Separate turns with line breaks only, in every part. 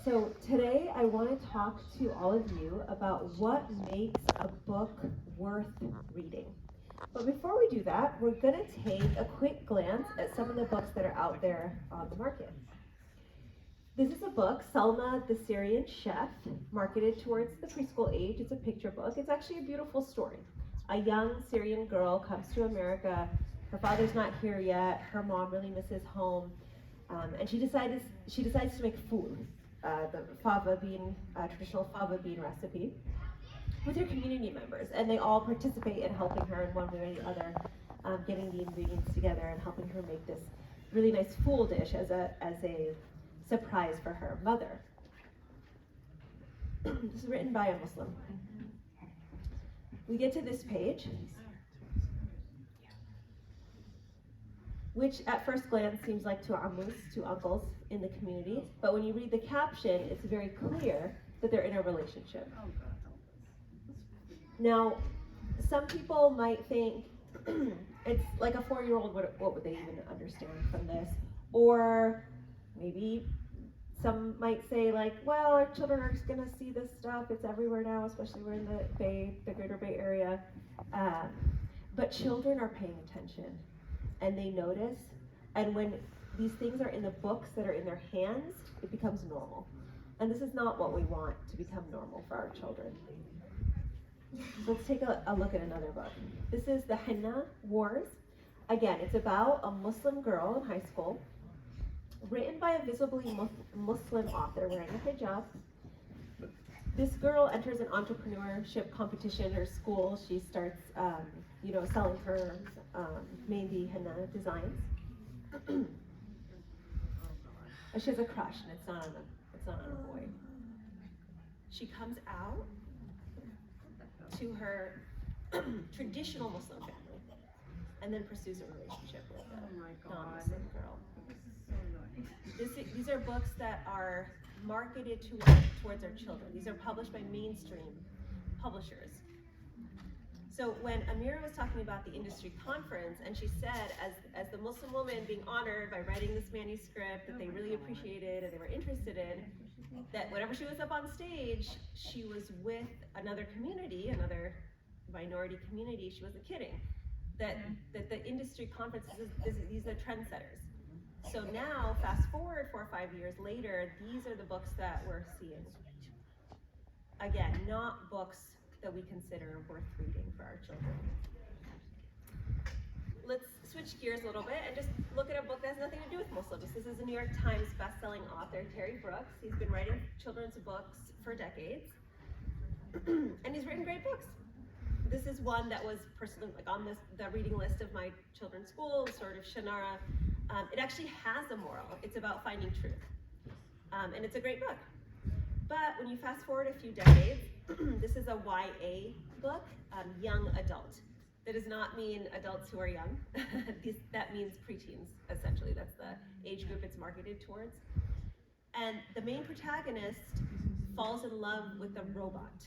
So today I want to talk to all of you about what makes a book worth reading. But before we do that, we're going to take a quick glance at some of the books that are out there on the market. This is a book, Selma the Syrian Chef, marketed towards the preschool age. It's a picture book. It's actually a beautiful story. A young Syrian girl comes to America. Her father's not here yet. Her mom really misses home. And she decides to make food, the fava bean, traditional fava bean recipe, with her community members, and they all participate in helping her in one way or the other, getting the ingredients together and helping her make this really nice fool dish as a surprise for her mother. This is written by a Muslim. We get to this page, which at first glance seems like two ammus, two uncles in the community, but when you read the caption, it's very clear that they're in a relationship. Now, some people might think it's like a 4-year-old, what would they even understand from this? Or maybe some might say like, well, our children are just gonna see this stuff, it's everywhere now, especially we're in the Greater Bay Area. But children are paying attention and they notice, and when these things are in the books that are in their hands, it becomes normal. And this is not what we want to become normal for our children. So let's take a look at another book. This is The Henna Wars. Again, it's about a Muslim girl in high school, written by a visibly Muslim author wearing a hijab. This girl enters an entrepreneurship competition in her school. She starts, selling her mainly henna designs. She has a crush, and it's not on a boy. She comes out to her traditional Muslim family, and then pursues a relationship with a non-Muslim girl. These are books that are marketed towards our children. These are published by mainstream publishers. So when Amira was talking about the industry conference, and she said, as the Muslim woman being honored by writing this manuscript that they really appreciated and they were interested in, that whenever she was up on stage, she was with another community, another minority community. She wasn't kidding. That the industry conferences, these are trendsetters. So now, fast forward 4 or 5 years later, these are the books that we're seeing. Again, not books that we consider worth reading for our children. Let's switch gears a little bit and just look at a book that has nothing to do with Muslims. This is a New York Times best-selling author, Terry Brooks. He's been writing children's books for decades, and he's written great books. This is one that was personally on the reading list of my children's school, sort of Shannara. It actually has a moral. It's about finding truth, and it's a great book. But when you fast forward a few decades, this is a YA book, young adult. That does not mean adults who are young. That means preteens, essentially. That's the age group it's marketed towards. And the main protagonist falls in love with a robot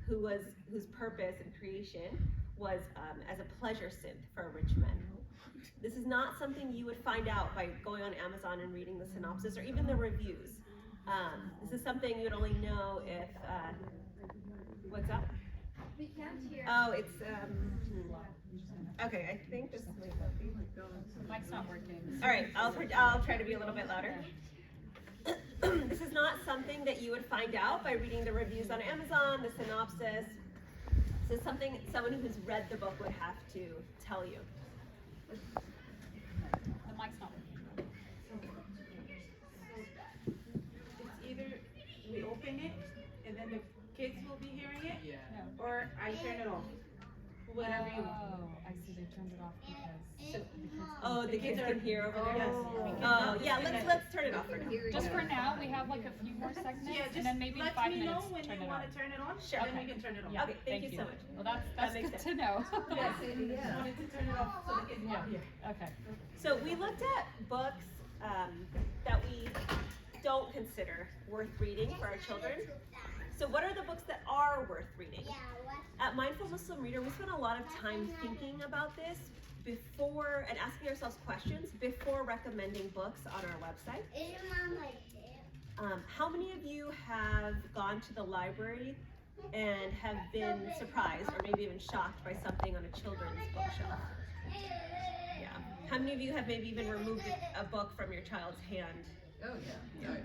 whose purpose and creation was as a pleasure synth for a rich man. This is not something you would find out by going on Amazon and reading the synopsis or even the reviews. This is something you would only know if, what's up?
We can't hear.
Oh, it's, okay, I think this is my
The mic's not working.
All right, I'll try to be a little bit louder. This is not something that you would find out by reading the reviews on Amazon, the synopsis. This is something someone who's read the book would have to tell you.
The mic's not working.
It's either we open it and then the kids will be hearing it,
No.
or I turn it off. Whatever you want.
Oh, I see. They turned it off because the kids.
Oh, the kids can hear over there?
Yes.
Oh, yeah, let's turn it off for now.
Just for now, we have like a few more segments,
Yeah, just
and then maybe in
let
5
me know
minutes
when
turn
you
it
want
on.
to turn it on,
Sure.
then we can turn it on.
Yeah,
Okay, thank you so much.
Well,
That
that's
makes
good
sense.
to know.
Yes, just wanted to turn it off so the kids
Yeah.
can hear.
Okay.
So we looked at books that we don't consider worth reading for our children. So what are the books that are worth reading? At Mindful Muslim Reader, we spent a lot of time thinking about this before and asking ourselves questions before recommending books on our website.
Is your mom like this?
How many of you have gone to the library and have been surprised or maybe even shocked by something on a children's bookshelf? Yeah. How many of you have maybe even removed a book from your child's hand?
Oh yeah. Oh,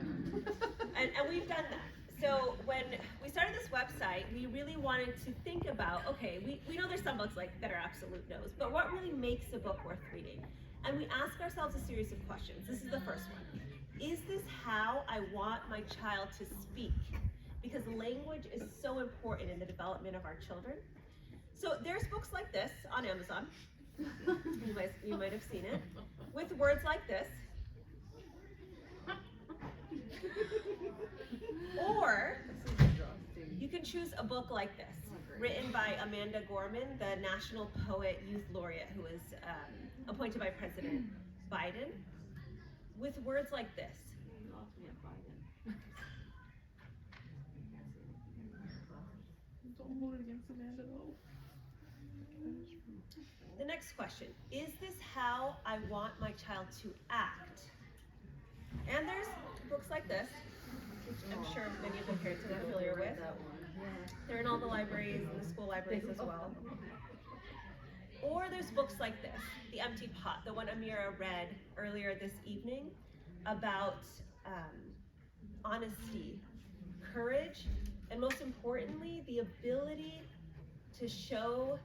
yeah.
And we've done that. So when we started this website, we really wanted to think about, okay, we know there's some books that are absolute no's, but what really makes a book worth reading? And we ask ourselves a series of questions. This is the first one. Is this how I want my child to speak? Because language is so important in the development of our children. So there's books like this on Amazon. You might have seen it, with words like this. Or you can choose a book like this, written by Amanda Gorman, the National Poet Youth Laureate, who was appointed by President Biden, with words like this.
Don't hold it against Amanda though.
The next question, is this how I want my child to act? And there's books like this, which I'm sure many of the parents are familiar with. They're in all the libraries and the school libraries as well. Or there's books like this, The Empty Pot, the one Amira read earlier this evening about honesty, courage, and most importantly, the ability to show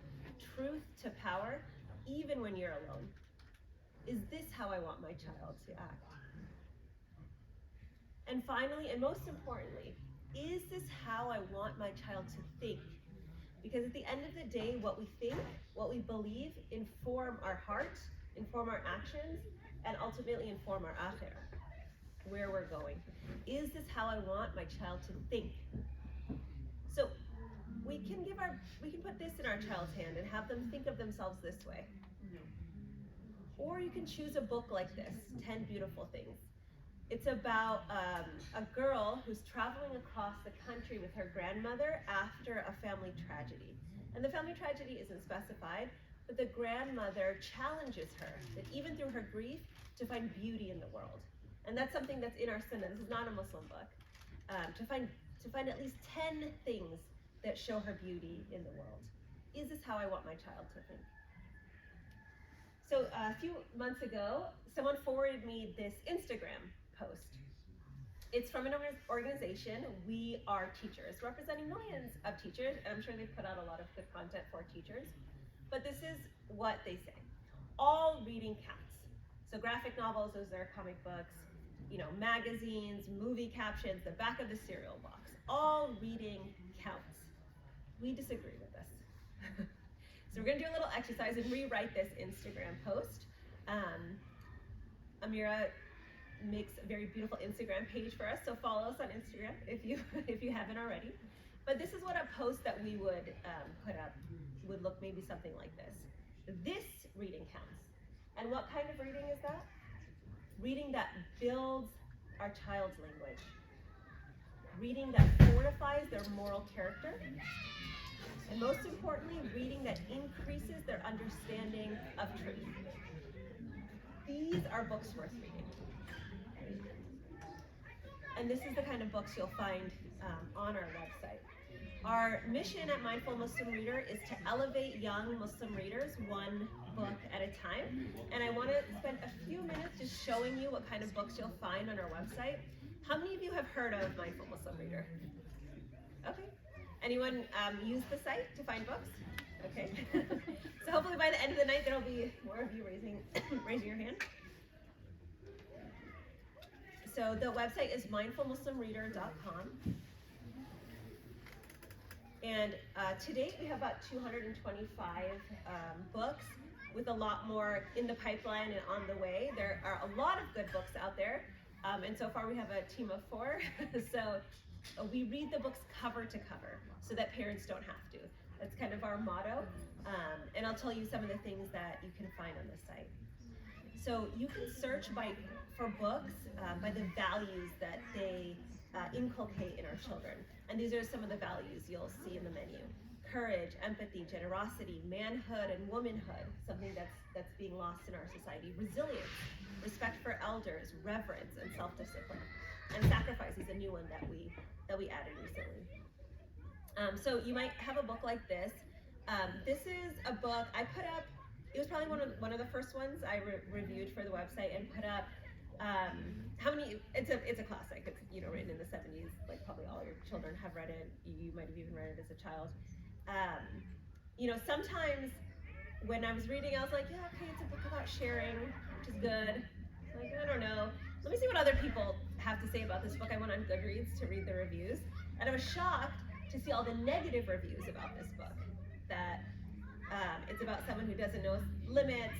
truth to power even when you're alone. Is this how I want my child to act? And finally, and most importantly, is this how I want my child to think? Because at the end of the day, what we think, what we believe, inform our heart, inform our actions, and ultimately inform our akhirah, where we're going. Is this how I want my child to think? So we can put this in our child's hand and have them think of themselves this way. Or you can choose a book like this, 10 Beautiful Things. It's about a girl who's traveling across the country with her grandmother after a family tragedy. And the family tragedy isn't specified, but the grandmother challenges her, that even through her grief, to find beauty in the world. And that's something that's in our sunnah. This is not a Muslim book. To find at least 10 things that show her beauty in the world. Is this how I want my child to think? So a few months ago, someone forwarded me this Instagram post. It's from an organization, We Are Teachers, representing millions of teachers, and I'm sure they've put out a lot of good content for teachers. But this is what they say. All reading counts. So graphic novels, those are comic books, magazines, movie captions, the back of the cereal box. All reading counts. We disagree with this. So we're gonna do a little exercise and rewrite this Instagram post. Amira makes a very beautiful Instagram page for us, so follow us on Instagram if you haven't already. But this is what a post that we would put up would look maybe something like this. This reading counts. And what kind of reading is that? Reading that builds our child's language. Reading that fortifies their moral character. And most importantly, reading that increases their understanding of truth. These are books worth reading. And this is the kind of books you'll find on our website. Our mission at Mindful Muslim Reader is to elevate young Muslim readers one book at a time. And I want to spend a few minutes just showing you what kind of books you'll find on our website. How many of you have heard of Mindful Muslim Reader? Okay. Anyone use the site to find books? Okay. So hopefully by the end of the night, there'll be more of you raising your hand. So the website is mindfulmuslimreader.com. And to date, we have about 225 books, with a lot more in the pipeline and on the way. There are a lot of good books out there. And so far we have a team of 4. So we read the books cover to cover so that parents don't have to. That's kind of our motto. And I'll tell you some of the things that you can find on the site. So you can search for books by the values that they inculcate in our children. And these are some of the values you'll see in the menu. Courage, empathy, generosity, manhood and womanhood, something that's being lost in our society. Resilience, respect for elders, reverence, and self-discipline. and Sacrifice is a new one that we added recently. So you might have a book like this. This is a book I put up. It was probably one of the first ones I reviewed for the website and put up. It's a classic. It's written in the 70s. Like probably all your children have read it. You might have even read it as a child. Sometimes when I was reading, I was like, yeah, okay, it's a book about sharing, which is good. Like, I don't know. Let me see what other people have to say about this book. I went on Goodreads to read the reviews, and I was shocked to see all the negative reviews about this book. That it's about someone who doesn't know limits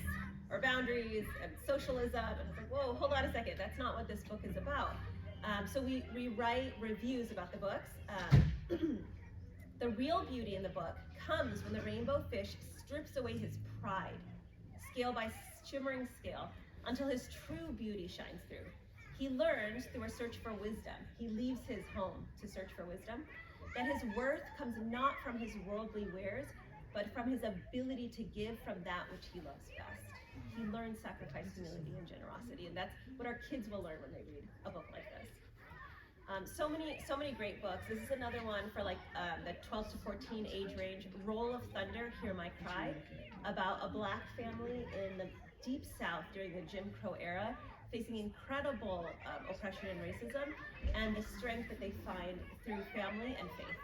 or boundaries and socialism. And I was like, whoa, hold on a second. That's not what this book is about. So we write reviews about the books. The real beauty in the book comes when the rainbow fish strips away his pride, scale by shimmering scale, until his true beauty shines through. He learns through a search for wisdom. He leaves his home to search for wisdom, that his worth comes not from his worldly wares, but from his ability to give from that which he loves best. He learns sacrifice, humility, and generosity, and that's what our kids will learn when they read a book like this. So many great books. This is another one for like the 12 to 14 age range. Roll of Thunder, Hear My Cry, about a black family in the deep South during the Jim Crow era, facing incredible oppression and racism, and the strength that they find through family and faith.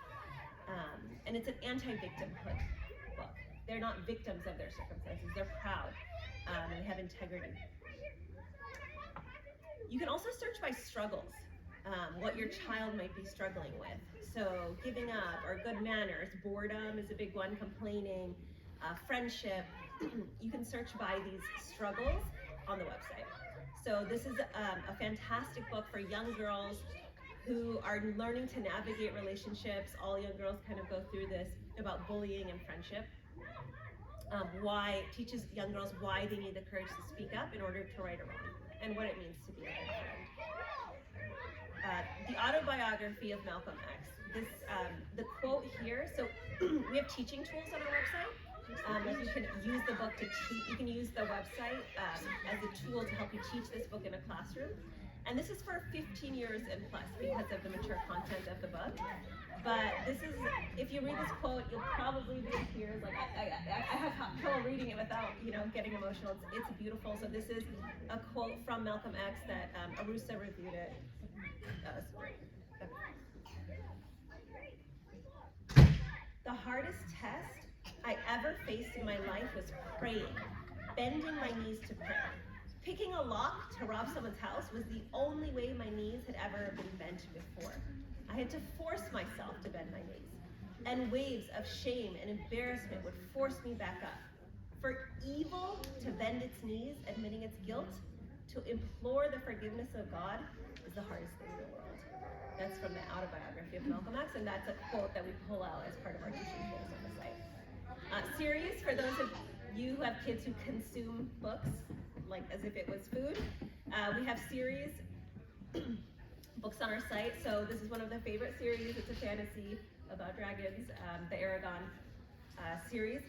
And it's an anti-victimhood book. They're not victims of their circumstances. They're proud and they have integrity. You can also search by struggles. What your child might be struggling with. So giving up or good manners, boredom is a big one, complaining, friendship. You can search by these struggles on the website. So this is a fantastic book for young girls who are learning to navigate relationships. All young girls kind of go through this about bullying and friendship. Teaches young girls why they need the courage to speak up in order to right a wrong, and what it means to be a good friend. The autobiography of Malcolm X. The quote here, so we have teaching tools on our website. You can use the book to teach, you can use the website as a tool to help you teach this book in a classroom. And this is for 15 years and plus because of the mature content of the book. But this is, if you read this quote, you'll probably be in tears. Like I have trouble reading it without, getting emotional. It's beautiful. So this is a quote from Malcolm X that Arusa reviewed it. The hardest test I ever faced in my life was praying, bending my knees to pray. Picking a lock to rob someone's house was the only way my knees had ever been bent before. I had to force myself to bend my knees, and waves of shame and embarrassment would force me back up. For evil to bend its knees, admitting its guilt, to implore the forgiveness of God is the hardest thing in the world. That's from the autobiography of Malcolm X, and that's a quote that we pull out as part of our teaching tools on the site. Series, for those of you who have kids who consume books, like as if it was food, we have series, books on our site. So this is one of the favorite series. It's a fantasy about dragons, the Aragon series.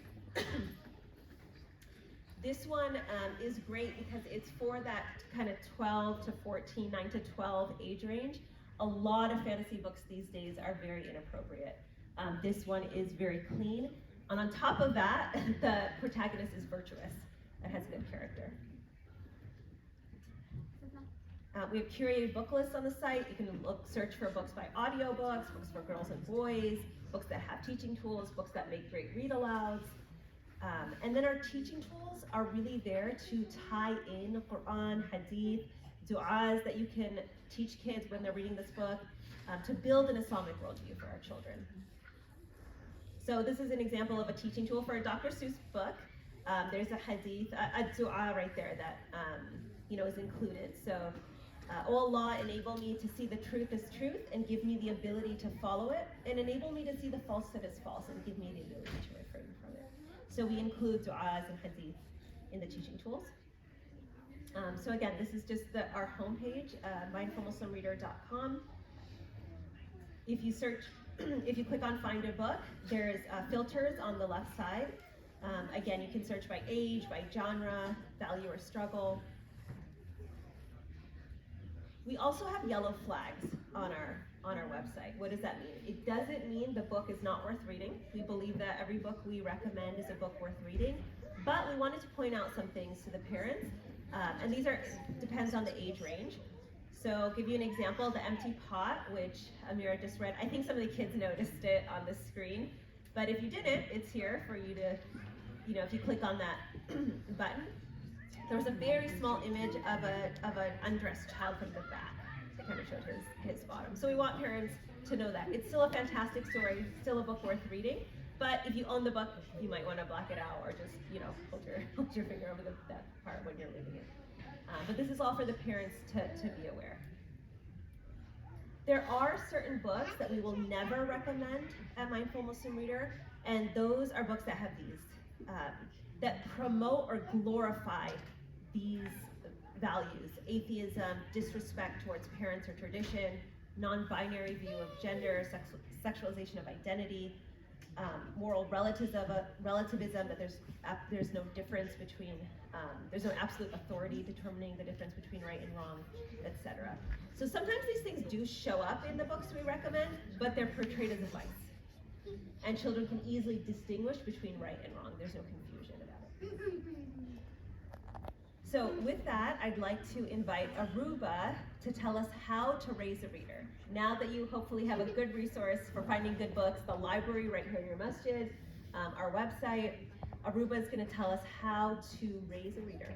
This one is great because it's for that kind of 12 to 14, 9 to 12 age range. A lot of fantasy books these days are very inappropriate. This one is very clean. And on top of that, the protagonist is virtuous and has good character. We have curated book lists on the site. You can search for books by audiobooks, books for girls and boys, books that have teaching tools, books that make great read-alouds. And then our teaching tools are really there to tie in Quran, Hadith, du'as that you can teach kids when they're reading this book, to build an Islamic worldview for our children. So this is an example of a teaching tool for a Dr. Seuss book. There's a hadith, a du'a right there that is included. So, O Allah, enable me to see the truth as truth and give me the ability to follow it, and enable me to see the falsehood as false and give me the ability to refrain from it. So we include du'as and hadith in the teaching tools. So again, this is just our homepage, mindfulmuslimreader.com. If you click on Find a Book, there's filters on the left side. Again, you can search by age, by genre, value or struggle. We also have yellow flags on our website. What does that mean? It doesn't mean the book is not worth reading. We believe that every book we recommend is a book worth reading, but we wanted to point out some things to the parents, and these depends on the age range. So I'll give you an example, The Empty Pot, which Amira just read. I think some of the kids noticed it on the screen, but if you didn't, it's here for you to, if you click on that button. There was a very small image of an undressed child from the back that kind of showed his bottom. So we want parents to know that. It's still a fantastic story, still a book worth reading, but if you own the book, you might want to black it out or just, hold your finger over that part when you're reading it. But this is all for the parents to be aware. There are certain books that we will never recommend at Mindful Muslim Reader, and those are books that have these, that promote or glorify these values: atheism, disrespect towards parents or tradition, non-binary view of gender, sexualization of identity, moral relativism, that there's no difference between, there's no absolute authority determining the difference between right and wrong, etc. So sometimes these things do show up in the books we recommend, but they're portrayed as advice. And children can easily distinguish between right and wrong. There's no confusion about it. So with that, I'd like to invite Aruba to tell us how to raise a reader. Now that you hopefully have a good resource for finding good books, the library right here in your masjid, our website, Aruba is going to tell us how to raise a reader.